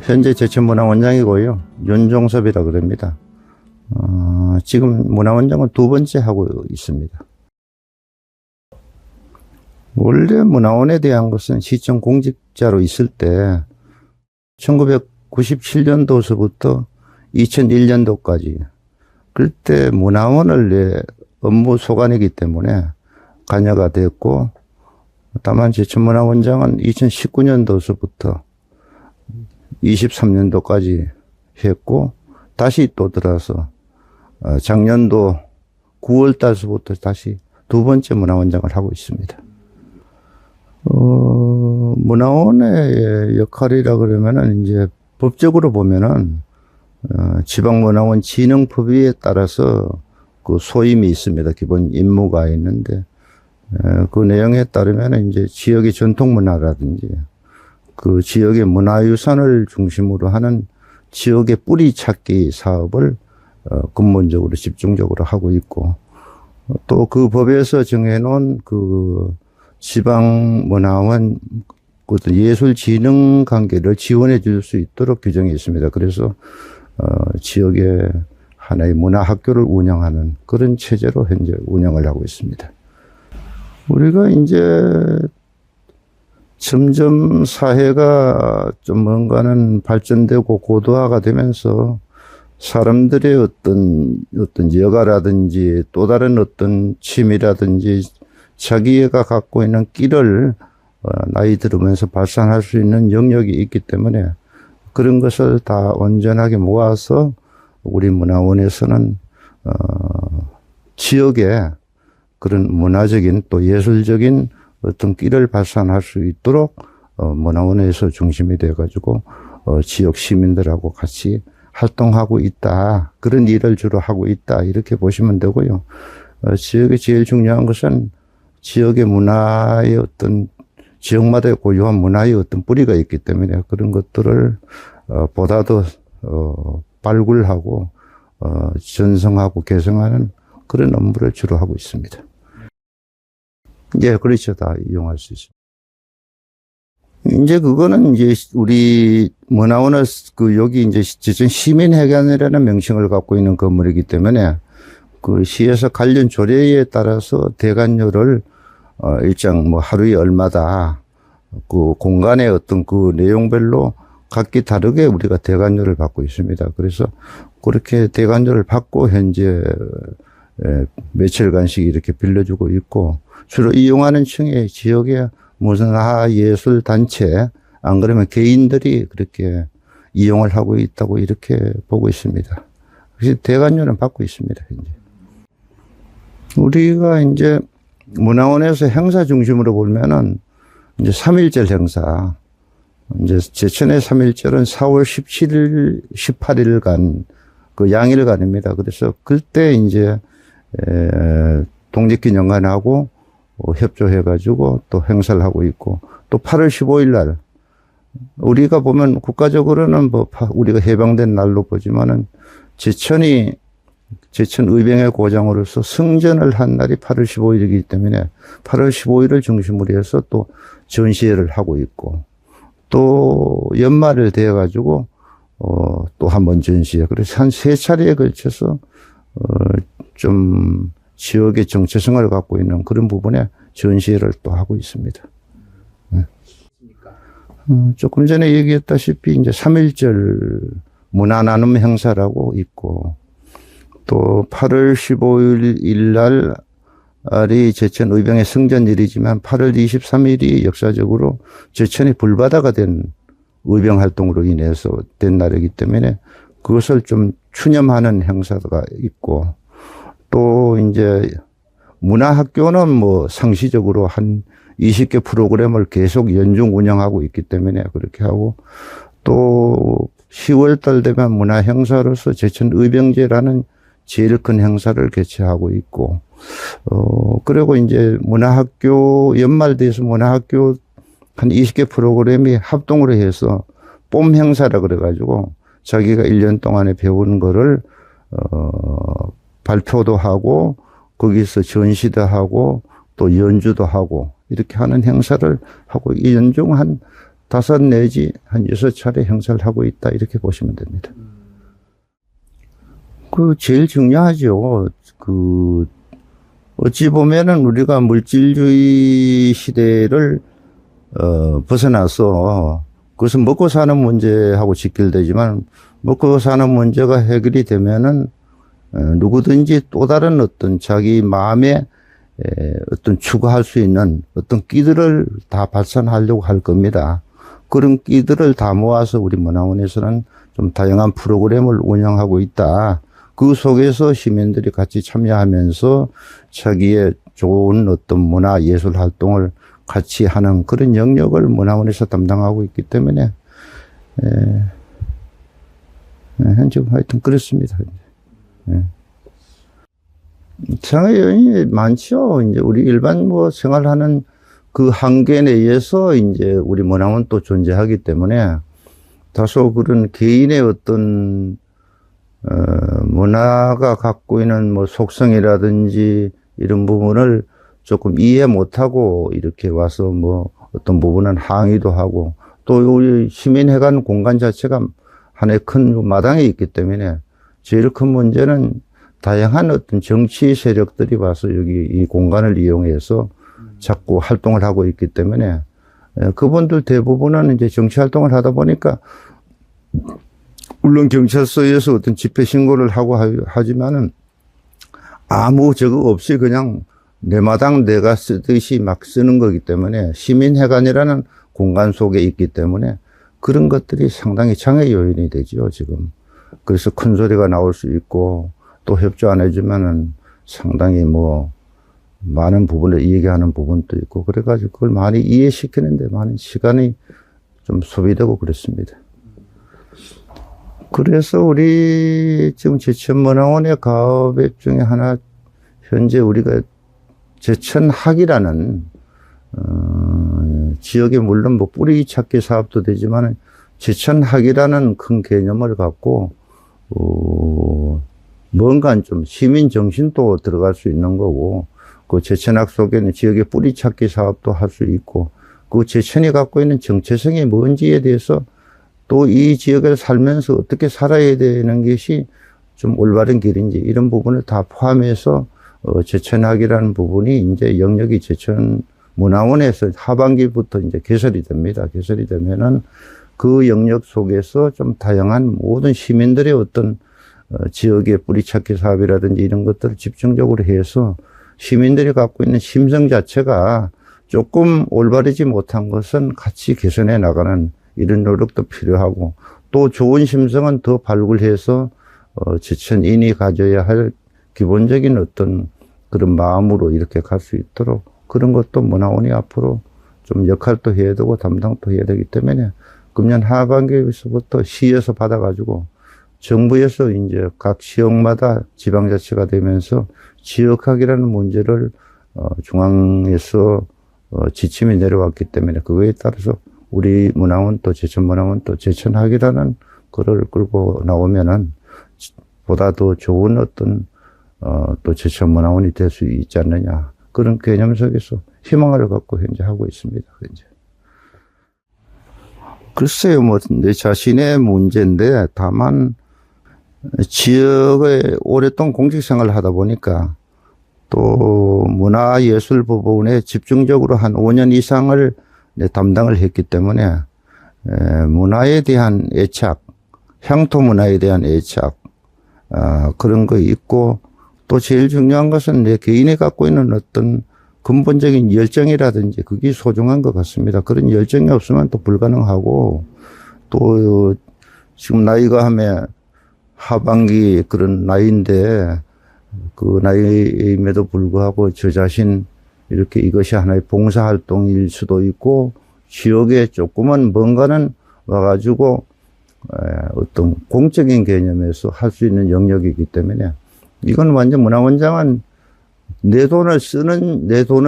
현재 제천문화원장이고요. 윤종섭이라 그럽니다. 지금 문화원장은 두 번째 하고 있습니다. 원래 문화원에 대한 것은 시청 공직자로 있을 때 1997년도서부터 2001년도까지 그때 문화원을 내 업무 소관이기 때문에 관여가 됐고, 다만 제천문화원장은 2019년도서부터 23년도까지 했고, 다시 또 들어서 작년도 9월 달서부터 다시 두 번째 문화원장을 하고 있습니다. 문화원의 역할이라 그러면은 이제 법적으로 보면은 지방문화원 진흥법에 따라서 그 소임이 있습니다. 기본 임무가 있는데, 그 내용에 따르면 이제 지역의 전통문화라든지 그 지역의 문화유산을 중심으로 하는 지역의 뿌리 찾기 사업을 근본적으로 집중적으로 하고 있고, 또 그 법에서 정해놓은 그 지방문화원 예술진흥 관계를 지원해 줄 수 있도록 규정이 있습니다. 그래서 지역의 하나의 문화학교를 운영하는 그런 체제로 현재 운영을 하고 있습니다. 우리가 이제 점점 사회가 좀 뭔가는 발전되고 고도화가 되면서 사람들의 어떤 여가라든지 또 다른 어떤 취미라든지 자기가 갖고 있는 끼를 나이 들으면서 발산할 수 있는 영역이 있기 때문에 그런 것을 다 온전하게 모아서 우리 문화원에서는 지역에 그런 문화적인 또 예술적인 어떤 끼를 발산할 수 있도록 문화원에서 중심이 돼가지고 지역 시민들하고 같이 활동하고 있다. 그런 일을 주로 하고 있다. 이렇게 보시면 되고요. 지역에 제일 중요한 것은 지역의 문화의 어떤 지역마다의 고유한 문화의 어떤 뿌리가 있기 때문에 그런 것들을 보다 더 발굴하고 전성하고 개성하는 그런 업무를 주로 하고 있습니다. 예, 그렇죠. 다 이용할 수 있습니다. 이제 그거는 이제 우리 문화원은 여기 이제 제천 시민회관이라는 명칭을 갖고 있는 건물이기 때문에 그 시에서 관련 조례에 따라서 대관료를 일정 하루에 얼마다 그 공간의 어떤 그 내용별로 각기 다르게 우리가 대관료를 받고 있습니다. 그래서 그렇게 대관료를 받고 현재 며칠간씩 이렇게 빌려주고 있고, 주로 이용하는 층의 지역의 문화예술단체, 안 그러면 개인들이 그렇게 이용을 하고 있다고 이렇게 보고 있습니다. 그래서 대관료는 받고 있습니다, 현재. 우리가 이제 문화원에서 행사 중심으로 보면은 이제 3.1절 행사, 이제 제천의 3.1절은 4월 17일, 18일간 그 양일간입니다. 그래서 그때 이제 독립기념관하고 협조해가지고 또 행사를 하고 있고, 또 8월 15일 날 우리가 보면 국가적으로는 우리가 해방된 날로 보지만은 제천 의병의 고장으로서 승전을 한 날이 8월 15일이기 때문에 8월 15일을 중심으로 해서 또 전시회를 하고 있고, 또 연말을 대해가지고 또 한 번 전시회. 그래서 한 3차례에 걸쳐서 좀 지역의 정체성을 갖고 있는 그런 부분에 전시회를 또 하고 있습니다. 네. 조금 전에 얘기했다시피 이제 3.1절 문화나눔 행사라고 있고, 또 8월 15일 날이 제천 의병의 승전일이지만 8월 23일이 역사적으로 제천이 불바다가 된 의병 활동으로 인해서 된 날이기 때문에 그것을 좀 추념하는 행사가 있고, 또 이제 문화학교는 상시적으로 한 20개 프로그램을 계속 연중 운영하고 있기 때문에 그렇게 하고, 또 10월 달 되면 문화 행사로서 제천 의병제라는 제일 큰 행사를 개최하고 있고, 그리고 이제 문화학교, 연말 돼서 문화학교 한 20개 프로그램이 합동으로 해서 뽐 행사라 그래가지고 자기가 1년 동안에 배운 거를, 발표도 하고, 거기서 전시도 하고, 또 연주도 하고, 이렇게 하는 행사를 하고, 연중 한 5 내지 한 6차례 행사를 하고 있다. 이렇게 보시면 됩니다. 제일 중요하죠. 어찌 보면은 우리가 물질주의 시대를, 벗어나서, 그것은 먹고 사는 문제하고 직결되지만, 먹고 사는 문제가 해결이 되면은, 누구든지 또 다른 어떤 자기 마음에 어떤 추구할 수 있는 어떤 끼들을 다 발산하려고 할 겁니다. 그런 끼들을 다 모아서 우리 문화원에서는 좀 다양한 프로그램을 운영하고 있다. 그 속에서 시민들이 같이 참여하면서 자기의 좋은 어떤 문화 예술 활동을 같이 하는 그런 영역을 문화원에서 담당하고 있기 때문에, 현재 하여튼 그렇습니다. 생활 요인이 많죠. 이제 우리 일반 생활하는 그 한계 내에서 이제 우리 문화원 또 존재하기 때문에 다소 그런 개인의 어떤, 문화가 갖고 있는 속성이라든지 이런 부분을 조금 이해 못하고 이렇게 와서 어떤 부분은 항의도 하고 또 우리 시민회관 공간 자체가 하나의 큰 마당에 있기 때문에 제일 큰 문제는 다양한 어떤 정치 세력들이 와서 여기 이 공간을 이용해서 자꾸 활동을 하고 있기 때문에 그분들 대부분은 이제 정치 활동을 하다 보니까 물론 경찰서에서 어떤 집회 신고를 하고 하지만은 아무 저거 없이 그냥 내 마당 내가 쓰듯이 막 쓰는 거기 때문에 시민회관이라는 공간 속에 있기 때문에 그런 것들이 상당히 장애 요인이 되죠, 지금. 그래서 큰 소리가 나올 수 있고 또 협조 안 해주면은 상당히 많은 부분을 얘기하는 부분도 있고 그래가지고 그걸 많이 이해시키는데 많은 시간이 좀 소비되고 그렇습니다. 그래서 우리 지금 제천문화원의 가업앱 중에 하나 현재 우리가 제천학이라는 지역에 물론 뿌리 찾기 사업도 되지만 제천학이라는 큰 개념을 갖고 뭔가 좀 시민 정신도 들어갈 수 있는 거고 그 제천학 속에는 지역의 뿌리 찾기 사업도 할 수 있고 그 제천이 갖고 있는 정체성이 뭔지에 대해서 또 이 지역에 살면서 어떻게 살아야 되는 것이 좀 올바른 길인지 이런 부분을 다 포함해서 제천학이라는 부분이 이제 영역이 제천문화원에서 하반기부터 이제 개설이 됩니다. 개설이 되면은 그 영역 속에서 좀 다양한 모든 시민들의 어떤 지역의 뿌리찾기 사업이라든지 이런 것들을 집중적으로 해서 시민들이 갖고 있는 심성 자체가 조금 올바르지 못한 것은 같이 개선해 나가는 이런 노력도 필요하고 또 좋은 심성은 더 발굴해서 제천인이 가져야 할 기본적인 어떤 그런 마음으로 이렇게 갈 수 있도록 그런 것도 문화원이 앞으로 좀 역할도 해야 되고 담당도 해야 되기 때문에 금년 하반기에서부터 시에서 받아가지고 정부에서 이제 각 지역마다 지방자치가 되면서 지역학이라는 문제를 중앙에서 지침이 내려왔기 때문에 그거에 따라서 우리 문화원 또 제천문화원 또 제천학이라는 거를 끌고 나오면은 보다 더 좋은 어떤 또 제천문화원이 될 수 있지 않느냐 그런 개념 속에서 희망을 갖고 현재 하고 있습니다. 현재. 글쎄요, 내 자신의 문제인데 다만 지역에 오랫동안 공직생활을 하다 보니까 또 문화예술 부분에 집중적으로 한 5년 이상을 담당을 했기 때문에 문화에 대한 애착, 향토 문화에 대한 애착 그런 거 있고 또 제일 중요한 것은 내 개인이 갖고 있는 어떤 근본적인 열정이라든지 그게 소중한 것 같습니다. 그런 열정이 없으면 또 불가능하고 또 지금 나이가 하면 하반기 그런 나이인데 그 나이임에도 불구하고 저 자신 이렇게 이것이 하나의 봉사활동일 수도 있고 지역에 조그만 뭔가는 와가지고 어떤 공적인 개념에서 할 수 있는 영역이기 때문에 이건 완전 문화원장은 내 돈을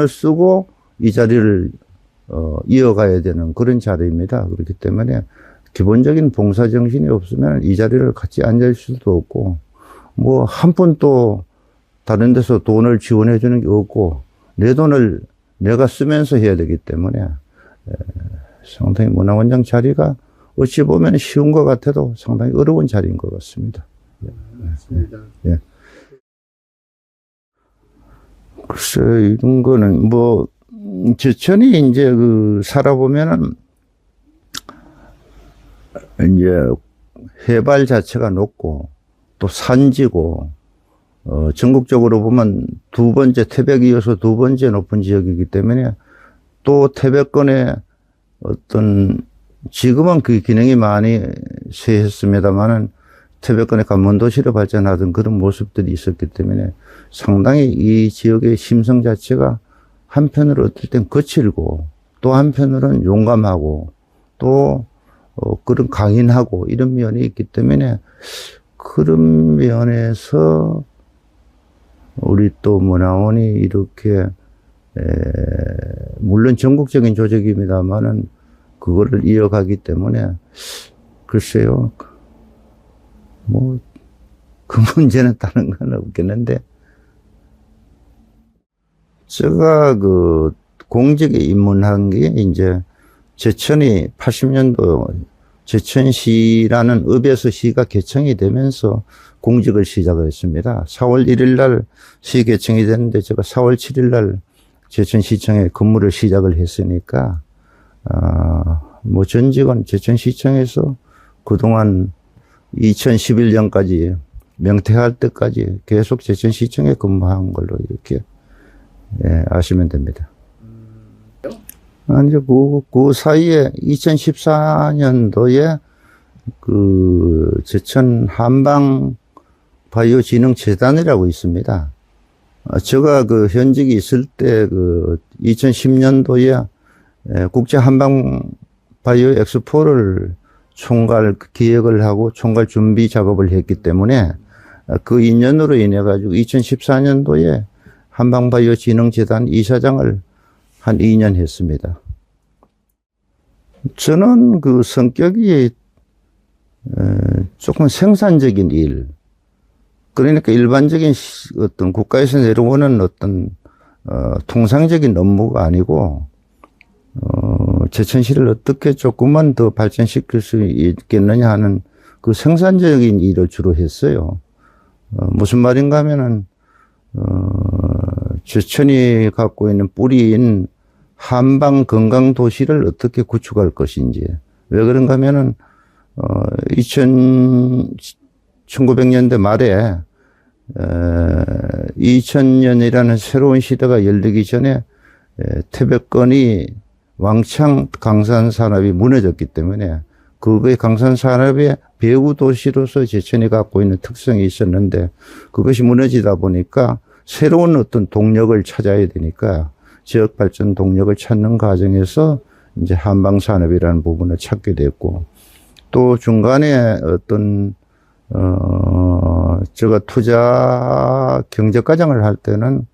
쓰고 이 자리를 이어가야 되는 그런 자리입니다. 그렇기 때문에 기본적인 봉사정신이 없으면 이 자리를 같이 앉을 수도 없고 한 푼 또 다른 데서 돈을 지원해 주는 게 없고 내 돈을 내가 쓰면서 해야 되기 때문에 상당히 문화원장 자리가 어찌 보면 쉬운 것 같아도 상당히 어려운 자리인 것 같습니다. 맞습니다. 예. 글쎄, 이런 거는 뭐, 제천이 이제 살아보면은, 이제 해발 자체가 높고, 또 산지고, 전국적으로 보면 두 번째, 태백에 이어서 두 번째 높은 지역이기 때문에, 또 태백권의 어떤, 지금은 그 기능이 많이 쇠했습니다만은, 태백권의 관문도시로 발전하던 그런 모습들이 있었기 때문에 상당히 이 지역의 심성 자체가 한편으로 어떨 땐 거칠고 또 한편으로는 용감하고 또 그런 강인하고 이런 면이 있기 때문에 그런 면에서 우리 또 문화원이 이렇게 물론 전국적인 조직입니다만은 그거를 이어가기 때문에 글쎄요. 뭐, 그 문제는 다른 건 없겠는데, 제가 공직에 입문한 게 이제 제천이 80년도 제천시라는 읍에서 시가 개청이 되면서 공직을 시작을 했습니다. 4월 1일 날 시 개청이 됐는데 제가 4월 7일 날 제천시청에 근무를 시작을 했으니까, 뭐 전직은 제천시청에서 그동안 2011년까지 명퇴할 때까지 계속 제천시청에 근무한 걸로 이렇게 아시면 됩니다. 이제 그 사이에 2014년도에 제천 한방 바이오 진흥 재단이라고 있습니다. 제가 현직이 있을 때 2010년도에 국제 한방 바이오 엑스포를 총괄 기획을 하고 총괄 준비 작업을 했기 때문에 그 인연으로 인해 가지고 2014년도에 한방바이오 진흥재단 이사장을 한 2년 했습니다. 저는 성격이 조금 생산적인 일, 그러니까 일반적인 어떤 국가에서 내려오는 어떤 통상적인 업무가 아니고 제천시를 어떻게 조금만 더 발전시킬 수 있겠느냐 하는 그 생산적인 일을 주로 했어요. 무슨 말인가 하면은, 제천이 갖고 있는 뿌리인 한방 건강 도시를 어떻게 구축할 것인지. 왜 그런가 하면은, 1900년대 말에, 2000년이라는 새로운 시대가 열리기 전에 태백권이 왕창 강산산업이 무너졌기 때문에 그거의 강산산업의 배후 도시로서 제천이 갖고 있는 특성이 있었는데 그것이 무너지다 보니까 새로운 어떤 동력을 찾아야 되니까 지역 발전 동력을 찾는 과정에서 이제 한방산업이라는 부분을 찾게 됐고 또 중간에 어떤 제가 투자 경제 과정을 할 때는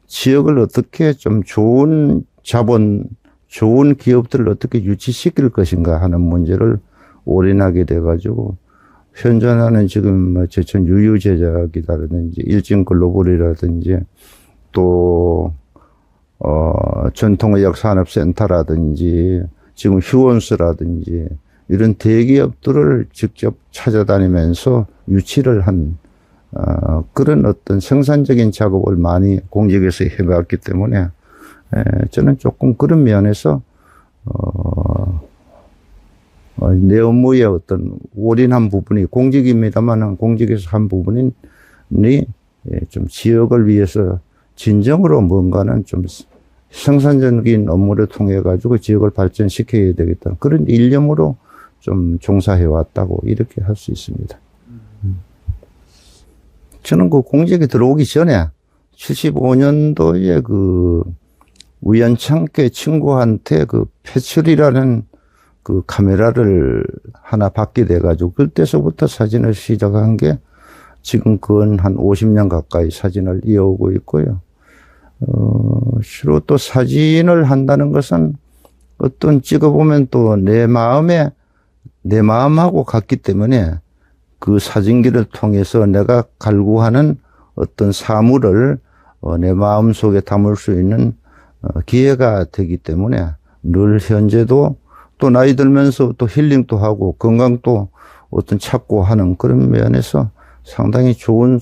지역을 어떻게 좀 좋은 자본 좋은 기업들을 어떻게 유치시킬 것인가 하는 문제를 올인하게 돼가지고, 현존하는 지금 제천 유유제작이라든지, 일진글로벌이라든지, 또, 전통의학산업센터라든지, 지금 휴원스라든지, 이런 대기업들을 직접 찾아다니면서 유치를 한, 그런 어떤 생산적인 작업을 많이 공직에서 해봤기 때문에, 저는 조금 그런 면에서, 내 업무의 어떤 올인한 부분이 공직입니다만 공직에서 한 부분이 좀 지역을 위해서 진정으로 뭔가는 좀 생산적인 업무를 통해 가지고 지역을 발전시켜야 되겠다. 그런 일념으로 좀 종사해 왔다고 이렇게 할 수 있습니다. 저는 공직에 들어오기 전에 75년도에 우연찮게 친구한테 패출이라는 카메라를 하나 받게 돼가지고, 그때서부터 사진을 시작한 게 지금 그건 한 50년 가까이 사진을 이어오고 있고요. 주로 또 사진을 한다는 것은 어떤 찍어보면 또 내 마음하고 같기 때문에 그 사진기를 통해서 내가 갈구하는 어떤 사물을 내 마음 속에 담을 수 있는 기회가 되기 때문에 늘 현재도 또 나이 들면서 또 힐링도 하고 건강도 어떤 찾고 하는 그런 면에서 상당히 좋은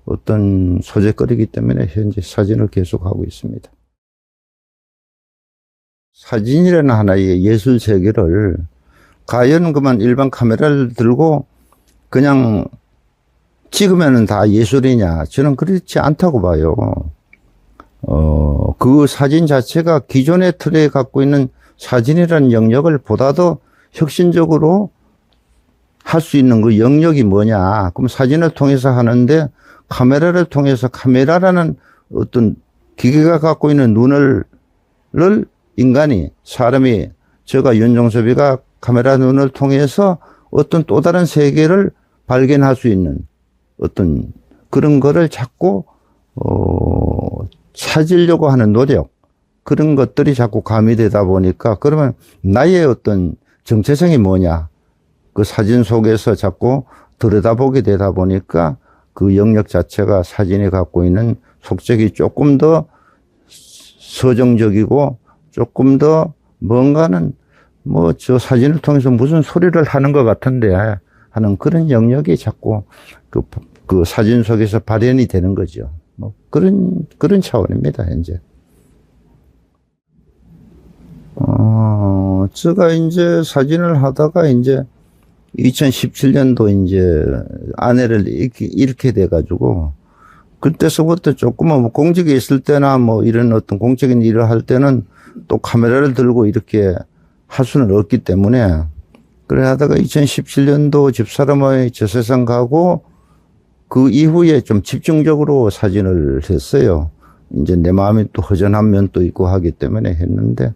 어떤 소재거리이기 때문에 현재 사진을 계속하고 있습니다. 사진이라는 하나의 예술 세계를 과연 그만 일반 카메라를 들고 그냥 찍으면 다 예술이냐? 저는 그렇지 않다고 봐요. 그 사진 자체가 기존의 틀에 갖고 있는 사진이라는 영역을 보다 더 혁신적으로 할 수 있는 그 영역이 뭐냐? 그럼 사진을 통해서 하는데 카메라를 통해서 카메라라는 어떤 기계가 갖고 있는 눈을 인간이 사람이 제가 윤종섭이가 카메라 눈을 통해서 어떤 또 다른 세계를 발견할 수 있는 어떤 그런 거를 자꾸 찾으려고 하는 노력 그런 것들이 자꾸 가미되다 보니까 그러면 나의 어떤 정체성이 뭐냐 그 사진 속에서 자꾸 들여다보게 되다 보니까 그 영역 자체가 사진이 갖고 있는 속적이 조금 더 서정적이고 조금 더 뭔가는 뭐 저 사진을 통해서 무슨 소리를 하는 것 같은데 하는 그런 영역이 자꾸 그 사진 속에서 발현이 되는 거죠. 뭐 그런 차원입니다, 현재. 제가 이제 사진을 하다가 이제 2017년도 이제 아내를 잃게 돼가지고 그때서부터 조금은 뭐 공직에 있을 때나 뭐 이런 어떤 공적인 일을 할 때는 또 카메라를 들고 이렇게 할 수는 없기 때문에 그래 하다가 2017년도 집사람의 저 세상 가고 그 이후에 좀 집중적으로 사진을 했어요. 이제 내 마음이 또 허전한 면도 있고 하기 때문에 했는데,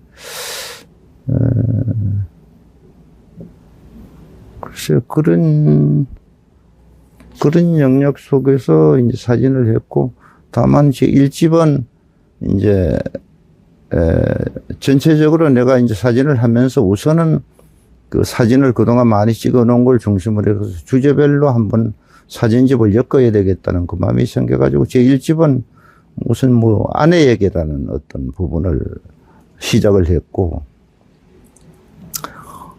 글쎄요, 그런 영역 속에서 이제 사진을 했고, 다만 제 1집은 이제, 전체적으로 내가 이제 사진을 하면서 우선은 그 사진을 그동안 많이 찍어 놓은 걸 중심으로 해서 주제별로 한번 사진집을 엮어야 되겠다는 그 마음이 생겨가지고 제 1집은 무슨 뭐 아내에게라는 어떤 부분을 시작을 했고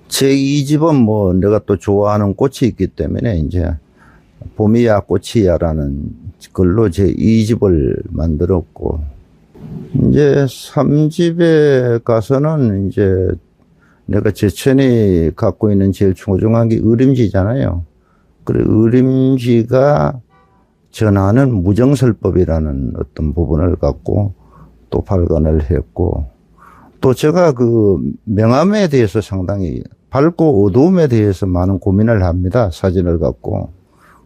제 2집은 뭐 내가 또 좋아하는 꽃이 있기 때문에 이제 봄이야 꽃이야라는 걸로 제 2집을 만들었고 이제 3집에 가서는 이제 내가 제천이 갖고 있는 제일 소중한 게 의림지잖아요. 그래, 의림지가 전하는 무정설법이라는 어떤 부분을 갖고 또 발견을 했고 또 제가 그 명암에 대해서 상당히 밝고 어두움에 대해서 많은 고민을 합니다. 사진을 갖고.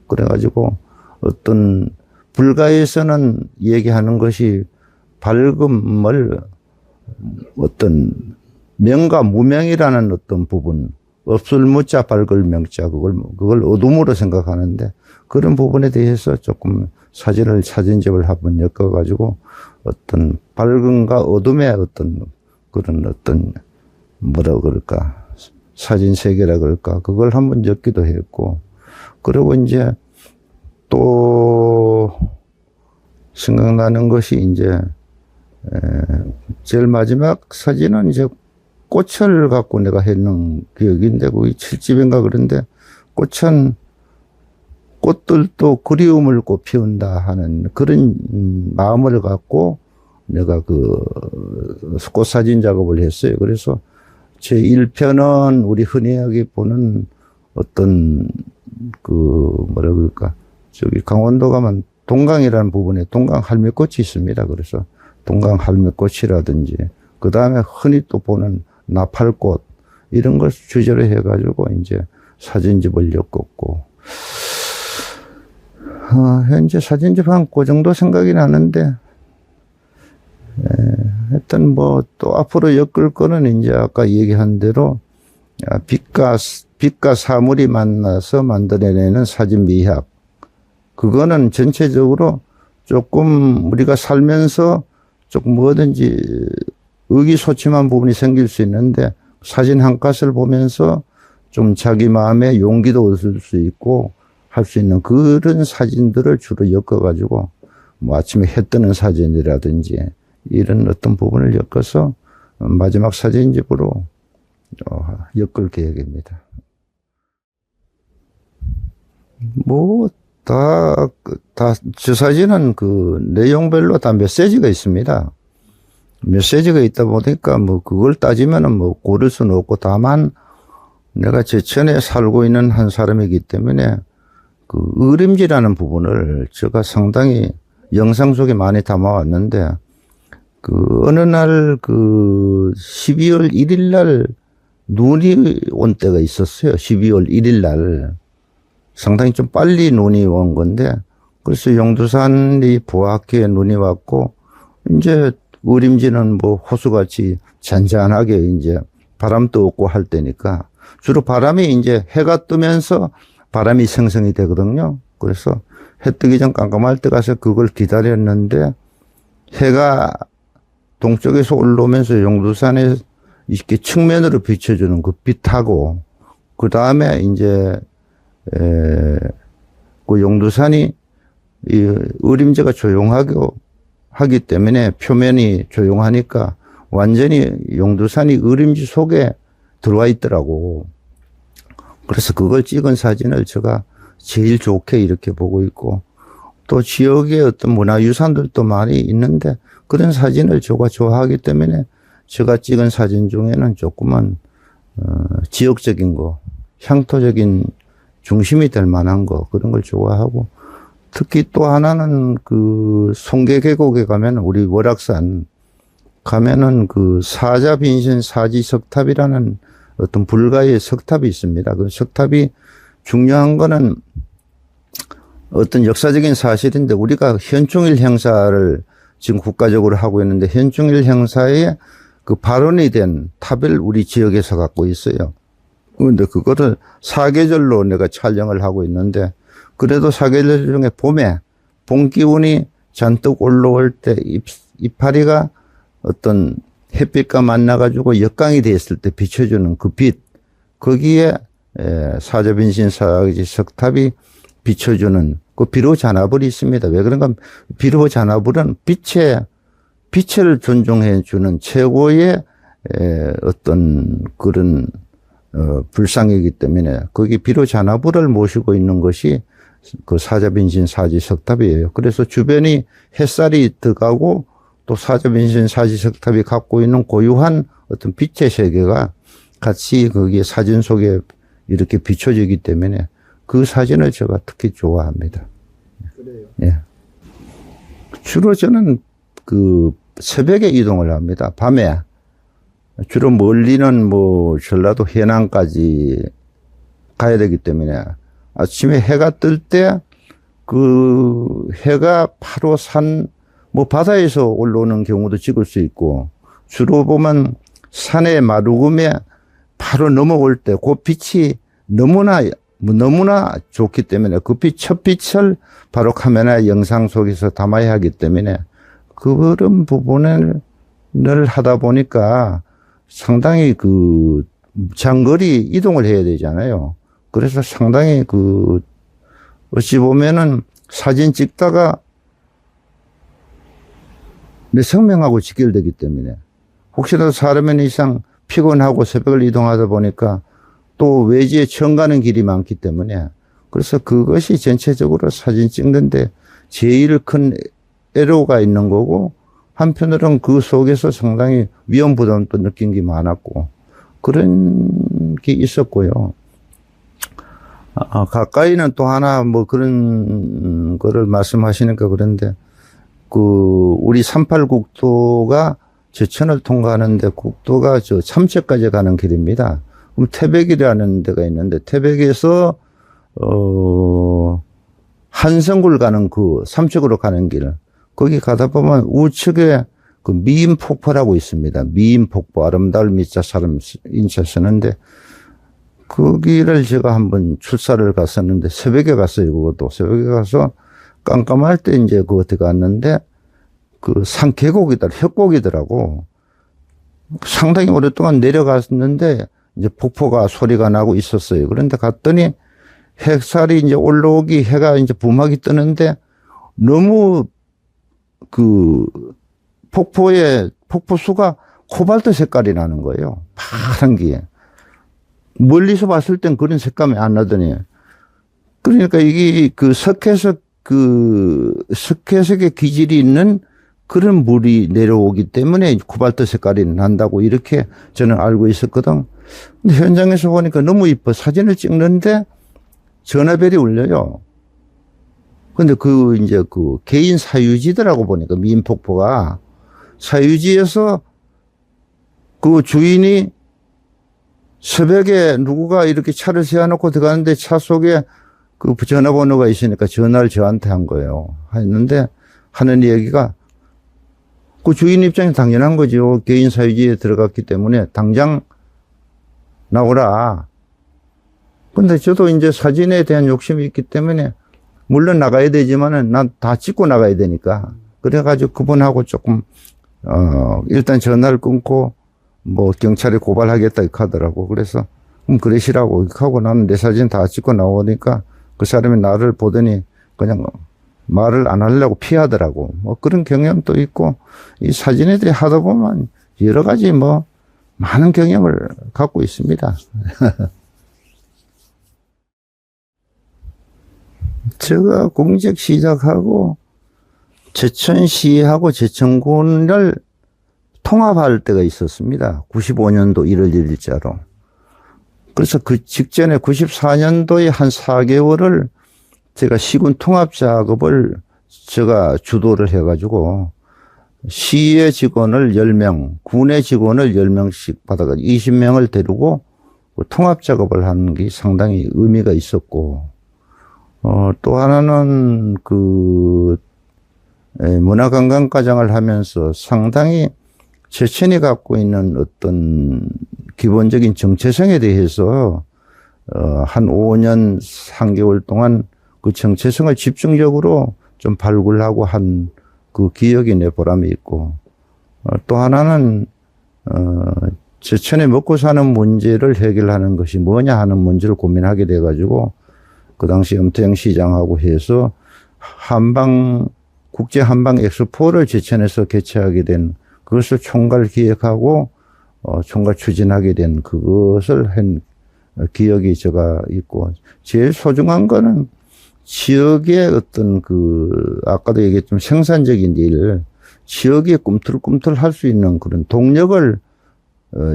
그래가지고 어떤 불가에서는 얘기하는 것이 밝음을 어떤 명과 무명이라는 어떤 부분, 없을 무자 밝을 명자, 그걸 어둠으로 생각하는데 그런 부분에 대해서 조금 사진집을 한번 엮어가지고 어떤 밝음과 어둠의 어떤 그런 어떤 뭐라 그럴까, 사진 세계라 그럴까, 그걸 한번 엮기도 했고, 그리고 이제 또 생각나는 것이 이제 제일 마지막 사진은 이제 꽃을 갖고 내가 했는 기억인데 거기 7집인가 그런데 꽃들도 그리움을 꽃 피운다 하는 그런 마음을 갖고 내가 그 꽃사진 작업을 했어요. 그래서 제 1편은 우리 흔히 보는 어떤 그 뭐라 그럴까, 저기 강원도 가면 동강이라는 부분에 동강 할매꽃이 있습니다. 그래서 동강 할매꽃이라든지 그 다음에 흔히 또 보는 나팔꽃 이런 걸 주제로 해가지고 이제 사진집을 엮었고 현재 사진집 한 그 정도 생각이 나는데 하여튼 뭐 또 앞으로 엮을 거는 이제 아까 얘기한 대로 빛과 사물이 만나서 만들어내는 사진 미학, 그거는 전체적으로 조금 우리가 살면서 조금 뭐든지 의기소침한 부분이 생길 수 있는데 사진 한 컷을 보면서 좀 자기 마음에 용기도 얻을 수 있고 할 수 있는 그런 사진들을 주로 엮어가지고 뭐 아침에 해 뜨는 사진이라든지 이런 어떤 부분을 엮어서 마지막 사진집으로 엮을 계획입니다. 뭐, 저 사진은 그 내용별로 다 메시지가 있습니다. 메시지가 있다 보니까 뭐 그걸 따지면은 뭐 고를 수는 없고, 다만 내가 제천에 살고 있는 한 사람이기 때문에 그 의림지라는 부분을 제가 상당히 영상 속에 많이 담아왔는데, 그 어느 날 그 12월 1일 날 눈이 온 때가 있었어요. 12월 1일 날. 상당히 좀 빨리 눈이 온 건데, 그래서 용두산이 보았기에 눈이 왔고, 이제 의림지는 뭐 호수같이 잔잔하게 이제 바람도 없고 할 때니까, 주로 바람이 이제 해가 뜨면서 바람이 생성이 되거든요. 그래서 해 뜨기 전 깜깜할 때 가서 그걸 기다렸는데, 해가 동쪽에서 올라오면서 용두산에 이렇게 측면으로 비춰주는 그 빛하고, 그 다음에 이제 그 용두산이 이 의림지가 조용하게 하기 때문에 표면이 조용하니까 완전히 용두산이 의림지 속에 들어와 있더라고. 그래서 그걸 찍은 사진을 제가 제일 좋게 이렇게 보고 있고, 또 지역에 어떤 문화유산들도 많이 있는데 그런 사진을 제가 좋아하기 때문에 제가 찍은 사진 중에는 조금은 지역적인 거, 향토적인 중심이 될 만한 거, 그런 걸 좋아하고, 특히 또 하나는 그 송계계곡에 가면, 우리 월악산 가면은 그 사자빈신 사지석탑이라는 어떤 불가의 석탑이 있습니다. 그 석탑이 중요한 거는 어떤 역사적인 사실인데, 우리가 현충일 행사를 지금 국가적으로 하고 있는데, 현충일 행사에 그 발원이 된 탑을 우리 지역에서 갖고 있어요. 근데 그거를 사계절로 내가 촬영을 하고 있는데, 그래도 사계절 중에 봄에 봄 기운이 잔뜩 올라올 때 이파리가 어떤 햇빛과 만나가지고 역광이 됐을 때 비춰주는 그 빛, 거기에 사자빈신 사지석탑이 비춰주는 그 비로자나불이 있습니다. 왜 그런가? 비로자나불은 빛을 존중해 주는 최고의 어떤 그런 불상이기 때문에 거기 비로자나불을 모시고 있는 것이 그 사자빈신 사지석탑이에요. 그래서 주변이 햇살이 들어가고 또 사자빈신 사지석탑이 갖고 있는 고유한 어떤 빛의 세계가 같이 거기에 사진 속에 이렇게 비춰지기 때문에 그 사진을 제가 특히 좋아합니다. 그래요. 예. 주로 저는 그 새벽에 이동을 합니다. 밤에. 주로 멀리는 뭐 전라도 해남까지 가야 되기 때문에 아침에 해가 뜰 때 그 해가 바로 뭐 바다에서 올라오는 경우도 찍을 수 있고, 주로 보면 산의 마루금에 바로 넘어올 때 그 빛이 너무나 좋기 때문에 그 첫 빛을 바로 카메라 영상 속에서 담아야 하기 때문에 그런 부분을 하다 보니까 상당히 그 장거리 이동을 해야 되잖아요. 그래서 상당히 그 어찌 보면은 사진 찍다가 내 생명하고 직결되기 때문에 혹시라도 사람의 이상 피곤하고 새벽을 이동하다 보니까 또 외지에 처음 가는 길이 많기 때문에, 그래서 그것이 전체적으로 사진 찍는데 제일 큰 애로가 있는 거고, 한편으로는 그 속에서 상당히 위험 부담도 느낀 게 많았고 그런 게 있었고요. 가까이는 또 하나 뭐 그런 거를 말씀하시니까 그런데, 그 우리 38 국도가 제천을 통과하는데 국도가 저 참채까지 가는 길입니다. 그럼 태백이라는 데가 있는데, 태백에서 한성굴 가는 그 삼척으로 가는 길, 거기 가다 보면 우측에 그 미인폭포라고 있습니다. 미인폭포, 아름다울 미자 사람 인자 쓰는데, 거기를 제가 한번 출사를 갔었는데 새벽에 갔어요. 그것도 새벽에 가서 깜깜할 때 이제 그것에 갔는데 그 산 계곡이더라, 협곡이더라고. 상당히 오랫동안 내려갔는데 이제 폭포가 소리가 나고 있었어요. 그런데 갔더니 햇살이 이제 올라오기, 해가 이제 부막이 뜨는데 너무 그 폭포수가 코발트 색깔이 나는 거예요. 파란 게. 멀리서 봤을 땐 그런 색감이 안 나더니. 그러니까 이게 석회석의 기질이 있는 그런 물이 내려오기 때문에 코발트 색깔이 난다고 이렇게 저는 알고 있었거든. 근데 현장에서 보니까 너무 이뻐. 사진을 찍는데 전화벨이 울려요. 근데 이제 개인 사유지더라고 보니까 미인폭포가 사유지에서 그 주인이 새벽에 누구가 이렇게 차를 세워놓고 들어가는데 차 속에 그 전화번호가 있으니까 전화를 저한테 한 거예요. 했는데 하는 얘기가 그 주인 입장에 당연한 거죠. 개인 사유지에 들어갔기 때문에 당장 나오라. 근데 저도 이제 사진에 대한 욕심이 있기 때문에 물론 나가야 되지만은 난 다 찍고 나가야 되니까. 그래가지고 그분하고 조금, 일단 전화를 끊고 뭐 경찰에 고발하겠다 이렇게 하더라고. 그래서 그러시라고 이렇게 하고 나는 내 사진 다 찍고 나오니까 그 사람이 나를 보더니 그냥 말을 안 하려고 피하더라고. 뭐 그런 경험도 있고 이 사진에 대해 하다 보면 여러 가지 뭐 많은 경험을 갖고 있습니다. 제가 공직 시작하고 제천시하고 제천군을 통합할 때가 있었습니다. 95년도 1월 1일자로. 그래서 그 직전에 94년도에 한 4개월을 제가 시군 통합 작업을 제가 주도를 해가지고 시의 직원을 10명, 군의 직원을 10명씩 받아가지고 20명을 데리고 통합 작업을 하는 게 상당히 의미가 있었고, 또 하나는 문화관광과장을 하면서 상당히 제천이 갖고 있는 어떤 기본적인 정체성에 대해서 한 5년 3개월 동안 그 정체성을 집중적으로 좀 발굴하고 한 그 기억이 내 보람이 있고, 또 하나는 제천에 먹고 사는 문제를 해결하는 것이 뭐냐 하는 문제를 고민하게 돼가지고 그 당시 엄태영 시장하고 해서 국제 한방 엑스포를 제천에서 개최하게 된 그것을 총괄 기획하고 총괄 추진하게 된 그것을 한 기억이 제가 있고, 제일 소중한 거는 지역의 어떤 아까도 얘기했지만 생산적인 일, 지역에 꿈틀꿈틀 할 수 있는 그런 동력을,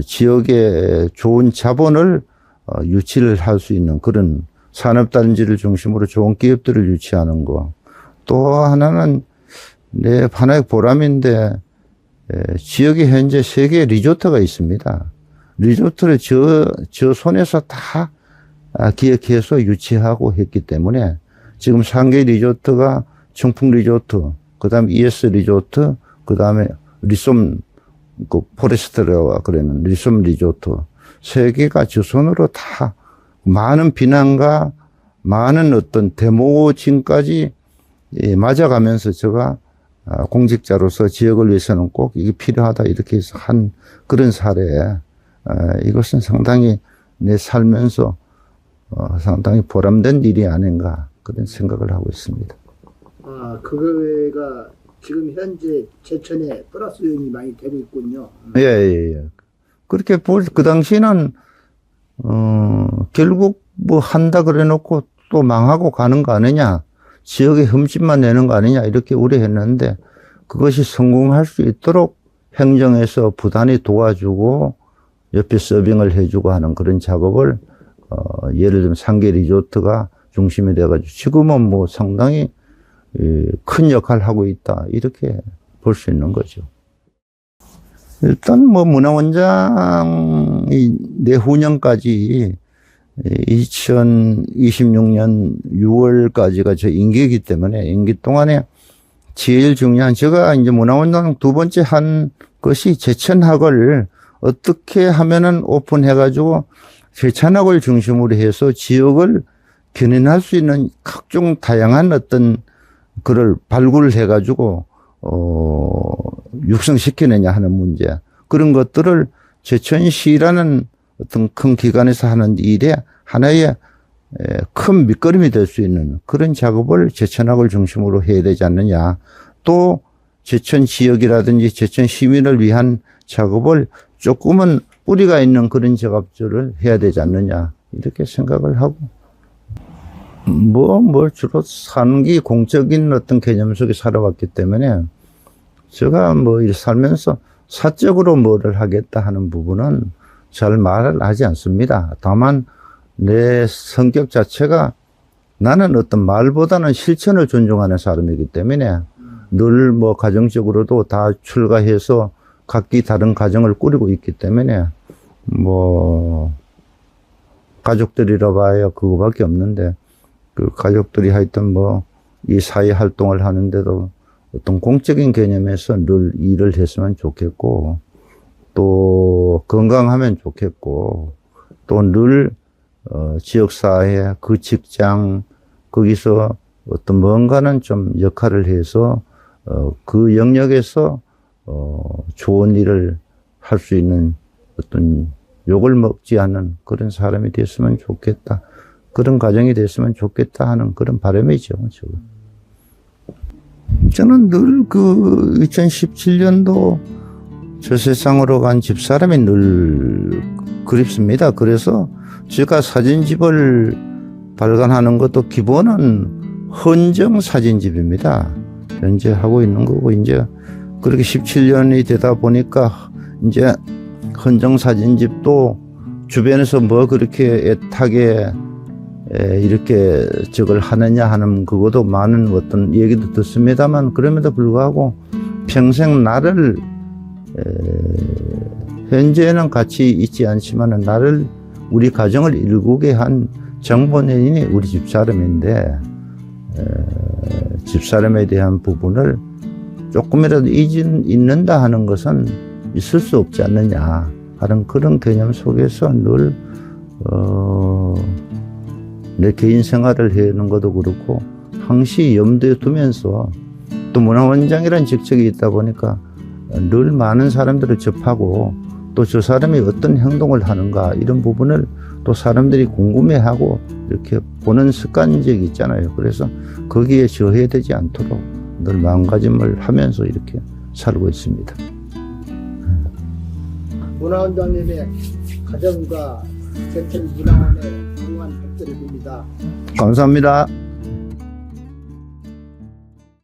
지역의 좋은 자본을 유치를 할 수 있는 그런 산업단지를 중심으로 좋은 기업들을 유치하는 거. 또 하나는 내 하나의 보람인데, 지역에 현재 3개의 리조트가 있습니다. 리조트를 저 손에서 다 기획해서 유치하고 했기 때문에 지금 3개 리조트가 청풍 리조트, 그 다음에 ES 리조트, 그 다음에 리솜, 포레스트라고 그러는 리솜 리조트. 3개가 저 손으로 다 많은 비난과 많은 어떤 데모진까지 맞아가면서 제가 공직자로서 지역을 위해서는 꼭 이게 필요하다 이렇게 해서 한 그런 사례. 이것은 상당히 내 살면서 상당히 보람된 일이 아닌가 그런 생각을 하고 있습니다. 그거가 지금 현재 제천에 플러스 요인이 많이 되고 있군요. 예. 그렇게 그 당시는 결국 뭐 한다 그래 놓고 또 망하고 가는 거 아니냐, 지역에 흠집만 내는 거 아니냐 이렇게 우려했는데, 그것이 성공할 수 있도록 행정에서 부단히 도와주고 옆에 서빙을 해주고 하는 그런 작업을 예를 들면 3개 리조트가 중심이 돼가지고 지금은 뭐 상당히 큰 역할을 하고 있다 이렇게 볼 수 있는 거죠. 일단 뭐 문화원장이 내후년까지 2026년 6월까지가 저 임기이기 때문에 임기 동안에 제일 중요한, 제가 이제 문화원장 2번째 한 것이 제천학을 어떻게 하면은 오픈해가지고 제천학을 중심으로 해서 지역을 견인할 수 있는 각종 다양한 어떤 그걸 발굴을 해가지고 육성시키느냐 하는 문제, 그런 것들을 제천시라는 어떤 큰 기관에서 하는 일에 하나의 큰 밑거름이 될 수 있는 그런 작업을 제천학을 중심으로 해야 되지 않느냐. 또 제천 지역이라든지 제천 시민을 위한 작업을 조금은 뿌리가 있는 그런 작업들을 해야 되지 않느냐 이렇게 생각을 하고 주로 산기 공적인 어떤 개념 속에 살아왔기 때문에 제가 살면서 사적으로 뭐를 하겠다 하는 부분은 잘 말을 하지 않습니다. 다만 내 성격 자체가 나는 어떤 말보다는 실천을 존중하는 사람이기 때문에 늘 가정적으로도 다 출가해서 각기 다른 가정을 꾸리고 있기 때문에 가족들이라 봐야 그거밖에 없는데 그 가족들이 하여튼 이 사회 활동을 하는데도 어떤 공적인 개념에서 늘 일을 했으면 좋겠고 또 건강하면 좋겠고 또 늘 지역사회 그 직장 거기서 어떤 뭔가는 좀 역할을 해서 그 영역에서 좋은 일을 할 수 있는 어떤 욕을 먹지 않는 그런 사람이 됐으면 좋겠다. 그런 가정이 됐으면 좋겠다 하는 그런 바람이죠. 저는 늘 2017년도 저 세상으로 간 집사람이 늘 그립습니다. 그래서 제가 사진집을 발간하는 것도 기본은 헌정 사진집입니다. 현재 하고 있는 거고, 이제 그렇게 17년이 되다 보니까 이제 헌정 사진집도 주변에서 그렇게 애타게 이렇게 저걸 하느냐 하는 그것도 많은 어떤 얘기도 듣습니다만 그럼에도 불구하고 평생 나를 현재는 같이 있지 않지만 나를 우리 가정을 일구게 한 정본인이 우리 집사람인데 집사람에 대한 부분을 조금이라도 잊는다 하는 것은 있을 수 없지 않느냐 하는 그런 개념 속에서 늘 내 개인 생활을 해는 것도 그렇고 항시 염두에 두면서 또 문화원장이라는 직책이 있다 보니까 늘 많은 사람들을 접하고 또 저 사람이 어떤 행동을 하는가 이런 부분을 또 사람들이 궁금해하고 이렇게 보는 습관적이 있잖아요. 그래서 거기에 저해되지 않도록 늘 마음가짐을 하면서 이렇게 살고 있습니다. 문화원장님의 가정과 제천 문화원에 응원 백들을 빕니다. 감사합니다.